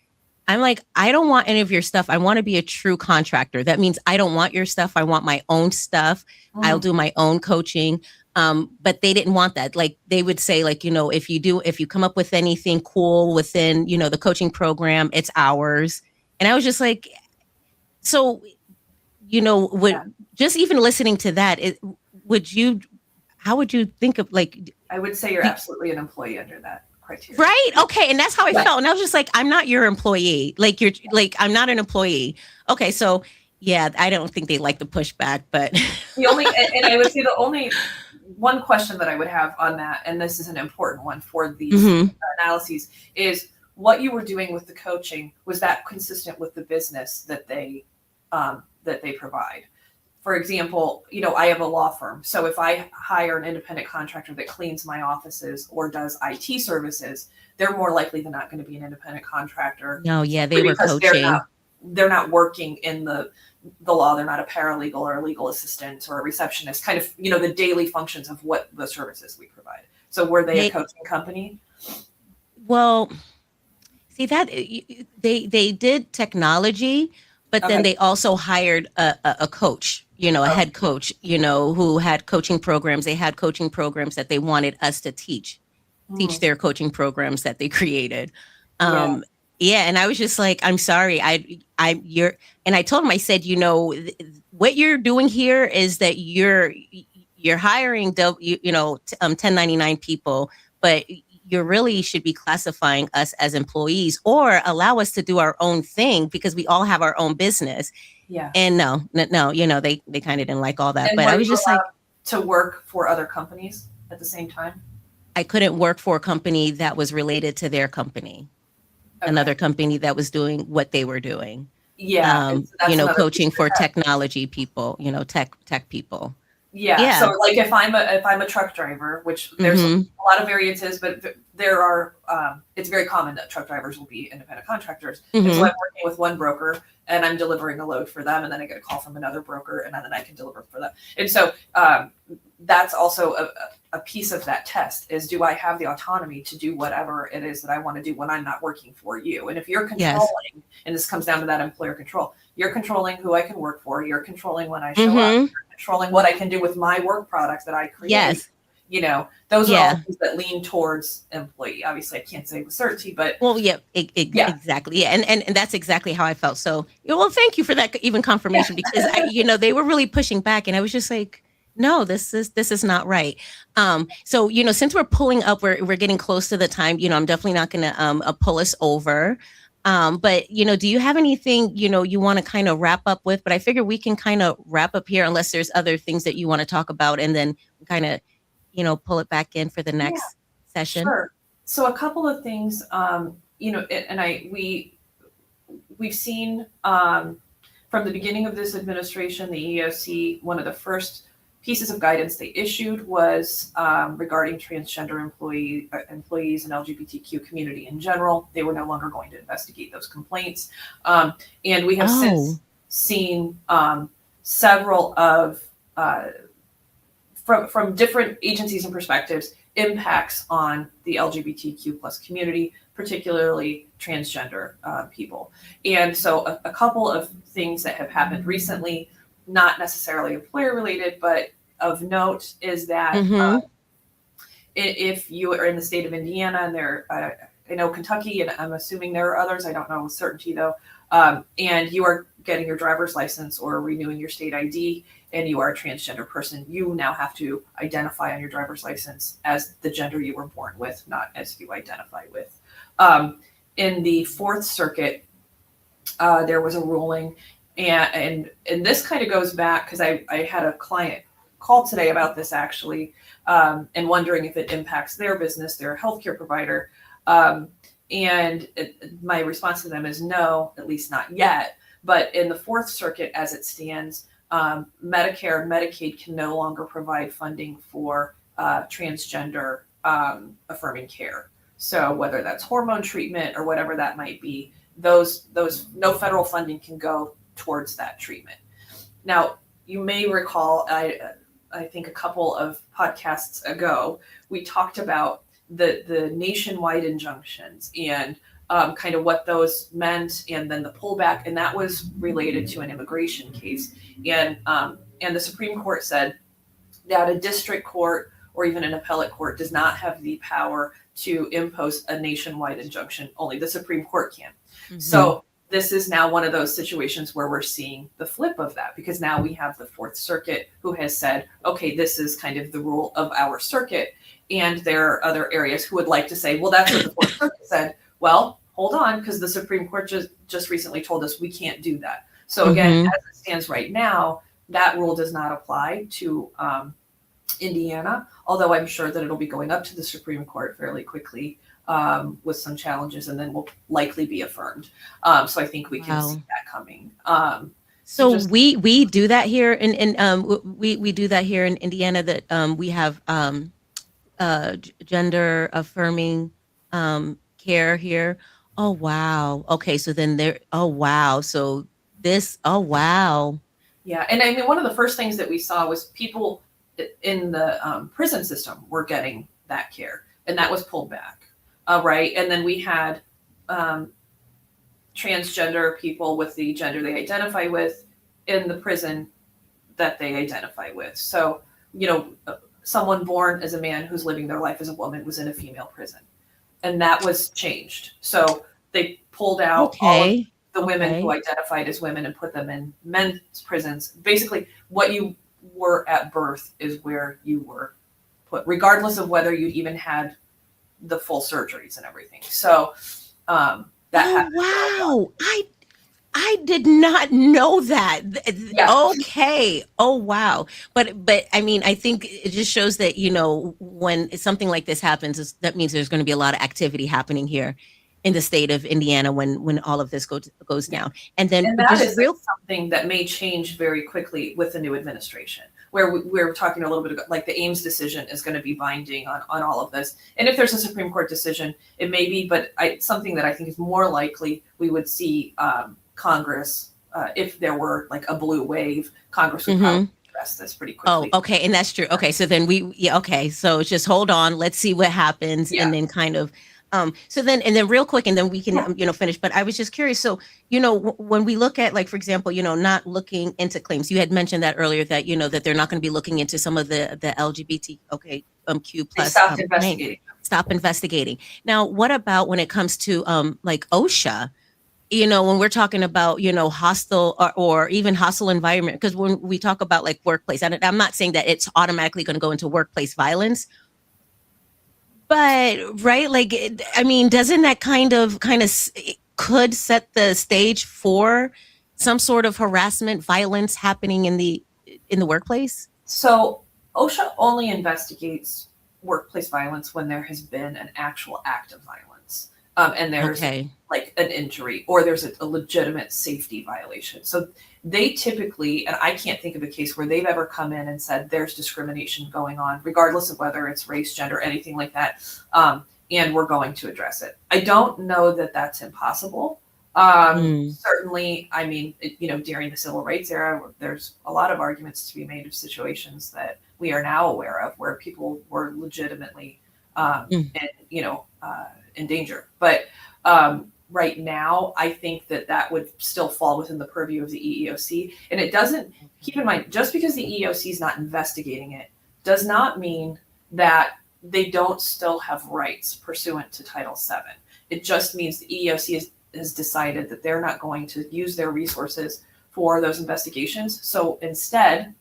I don't want any of your stuff. I want to be a true contractor. That means I don't want your stuff. I want my own stuff. I'll do my own coaching. But they didn't want that. Like they would say, like, if you come up with anything cool within, the coaching program, it's ours. And I was just like, so, just even listening to that, how would you think of, like, I would say you're absolutely an employee under that criteria. Right. Okay. And that's how I felt. And I was just like, I'm not your employee. Like I'm not an employee. Okay. So yeah, I don't think they like the pushback, but and I would say the only one question that I would have on that, and this is an important one for these analyses, is what you were doing with the coaching, was that consistent with the business that they provide? For example, I have a law firm. So if I hire an independent contractor that cleans my offices or does IT services, they're more likely than not going to be an independent contractor. No, yeah, they were coaching. They're not working in the law. They're not a paralegal or a legal assistant or a receptionist, kind of, the daily functions of what the services we provide. So were they a coaching company? Well, see that they did technology, but then they also hired a coach, a head coach, who had coaching programs. They had coaching programs that they wanted us to teach their coaching programs that they created. And I was just like, I'm sorry, and I told him, I said, what you're doing here is that you're hiring, 1099 people, but you really should be classifying us as employees or allow us to do our own thing because we all have our own business. Yeah. And no, they kind of didn't like all that. And but I was just like, to work for other companies at the same time? I couldn't work for a company that was related to their company. Okay. Another company that was doing what they were doing. Yeah. Coaching for technology people, tech people. Yeah. So like if I'm a truck driver, which there's a lot of variances, but there are, it's very common that truck drivers will be independent contractors. And so I'm working with one broker and I'm delivering a load for them. And then I get a call from another broker and then I can deliver for them. And so that's also a piece of that test is, do I have the autonomy to do whatever it is that I want to do when I'm not working for you? And if you're controlling, and this comes down to that employer control, you're controlling who I can work for, you're controlling when I show up, you're controlling what I can do with my work product that I create. Yes. Those are all things that lean towards employee. Obviously, I can't say with certainty, but exactly. Yeah, and that's exactly how I felt. So, well, thank you for that even confirmation because they were really pushing back, and I was just like, no, this is not right. So since we're pulling up, we're getting close to the time. I'm definitely not going to pull us over. But do you have anything you want to kind of wrap up with? But I figure we can kind of wrap up here unless there's other things that you want to talk about, and then kind of pull it back in for the next session. Sure. So a couple of things, we've seen from the beginning of this administration, the EEOC, one of the first pieces of guidance they issued was regarding transgender employees and LGBTQ community in general. They were no longer going to investigate those complaints. And we have since seen several of, from different agencies and perspectives, impacts on the LGBTQ plus community, particularly transgender people. And so a couple of things that have happened recently, not necessarily employer related, but of note is that if you are in the state of Indiana and I know Kentucky, and I'm assuming there are others, I don't know with certainty though, and you are getting your driver's license or renewing your state ID and you are a transgender person, you now have to identify on your driver's license as the gender you were born with, not as you identify with. In the Fourth Circuit, there was a ruling And this kind of goes back because I had a client call today about this actually, and wondering if it impacts their business, their healthcare provider. My response to them is no, at least not yet. But in the Fourth Circuit, as it stands, Medicare and Medicaid can no longer provide funding for transgender affirming care. So whether that's hormone treatment or whatever that might be, those no federal funding can go towards that treatment. Now, you may recall, I think a couple of podcasts ago, we talked about the nationwide injunctions and kind of what those meant, and then the pullback, and that was related to an immigration case. And the Supreme Court said that a district court or even an appellate court does not have the power to impose a nationwide injunction. Only the Supreme Court can. Mm-hmm. So this is now one of those situations where we're seeing the flip of that, because now we have the Fourth Circuit who has said, okay, this is kind of the rule of our circuit. And there are other areas who would like to say, well, that's what the Fourth Circuit said. Well, hold on, because the Supreme Court just recently told us we can't do that. So again, as it stands right now, that rule does not apply to Indiana, although I'm sure that it'll be going up to the Supreme Court fairly quickly with some challenges, and then will likely be affirmed. So I think we can see that coming. So we do that here we do that here in Indiana, that we have gender affirming care here. Oh wow. Okay, so then so this, yeah. And I mean, one of the first things that we saw was people in the prison system were getting that care, and that was pulled back. Right. And then we had transgender people with the gender they identify with in the prison that they identify with. So, someone born as a man who's living their life as a woman was in a female prison, and that was changed. So they pulled out all of the women who identified as women and put them in men's prisons. Basically, what you were at birth is where you were put, regardless of whether you even had the full surgeries and everything. So that happened. Wow. I did not know that. Yeah. Okay. Oh, wow. But I mean, I think it just shows that, when something like this happens, that means there's going to be a lot of activity happening here in the state of Indiana when all of this goes down. And that is something that may change very quickly with the new administration, where we're talking a little bit about, like, the Ames decision is going to be binding on all of this. And if there's a Supreme Court decision, it may be, but something that I think is more likely, we would see Congress, if there were like a blue wave, Congress would probably address this pretty quickly. Oh, okay. And that's true. Okay. So then okay. So just hold on. Let's see what happens. Yeah. And then kind of, so then real quick, and then we can, finish. But I was just curious. So, when we look at, like, for example, not looking into claims, you had mentioned that earlier, that, that they're not going to be looking into some of the LGBT, Q plus. Stop investigating. Now, what about when it comes to like OSHA? When we're talking about, hostile or even hostile environment, because when we talk about, like, workplace, I'm not saying that it's automatically going to go into workplace violence, but right, like, I mean, doesn't that kind of could set the stage for some sort of harassment, violence happening in the workplace? So OSHA only investigates workplace violence when there has been an actual act of violence. And there's like an injury, or there's a legitimate safety violation. So they typically, and I can't think of a case where they've ever come in and said there's discrimination going on, regardless of whether it's race, gender, anything like that. And we're going to address it. I don't know that that's impossible. Certainly, I mean, during the civil rights era, there's a lot of arguments to be made of situations that we are now aware of where people were legitimately, in danger. But right now, I think that would still fall within the purview of the EEOC. And it doesn't, keep in mind, just because the EEOC is not investigating it does not mean that they don't still have rights pursuant to Title VII. It just means the EEOC has decided that they're not going to use their resources for those investigations. So instead,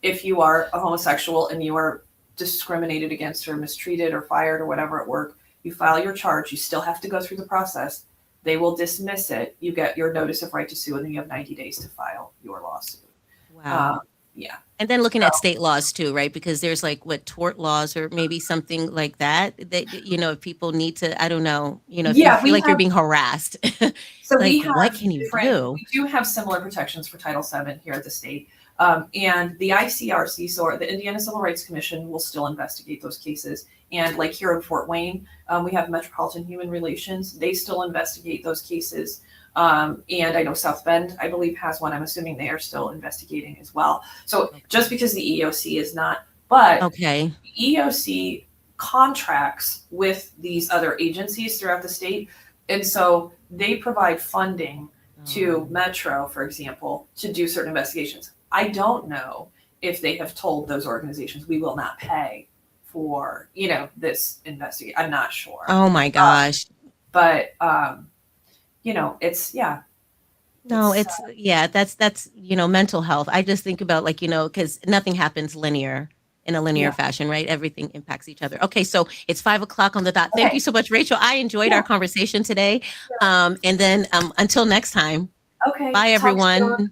if you are a homosexual and you are discriminated against or mistreated or fired or whatever at work, you file your charge. You still have to go through the process. They will dismiss it. You get your notice of right to sue, and then you have 90 days to file your lawsuit. Wow. Yeah. And then looking at state laws too, right? Because there's like what tort laws or maybe something like that, if people need to, I don't know, if you feel like you're being harassed, So like we have what can you do? We do have similar protections for Title VII here at the state. And the ICRC, so the Indiana Civil Rights Commission, will still investigate those cases. And like here in Fort Wayne, we have Metropolitan Human Relations. They still investigate those cases. And I know South Bend, I believe, has one. I'm assuming they are still investigating as well. So just because the EEOC is not, but Okay. the EEOC contracts with these other agencies throughout the state. And so they provide funding to Metro, for example, to do certain investigations. I don't know if they have told those organizations we will not pay for, this investigation. I'm not sure. Oh my gosh. But it's No, that's mental health. I just think about because nothing happens in a linear fashion, right? Everything impacts each other. Okay, so it's 5:00 on the dot. Thank you so much, Rachel. I enjoyed our conversation today. And then until next time. Okay. Bye, everyone.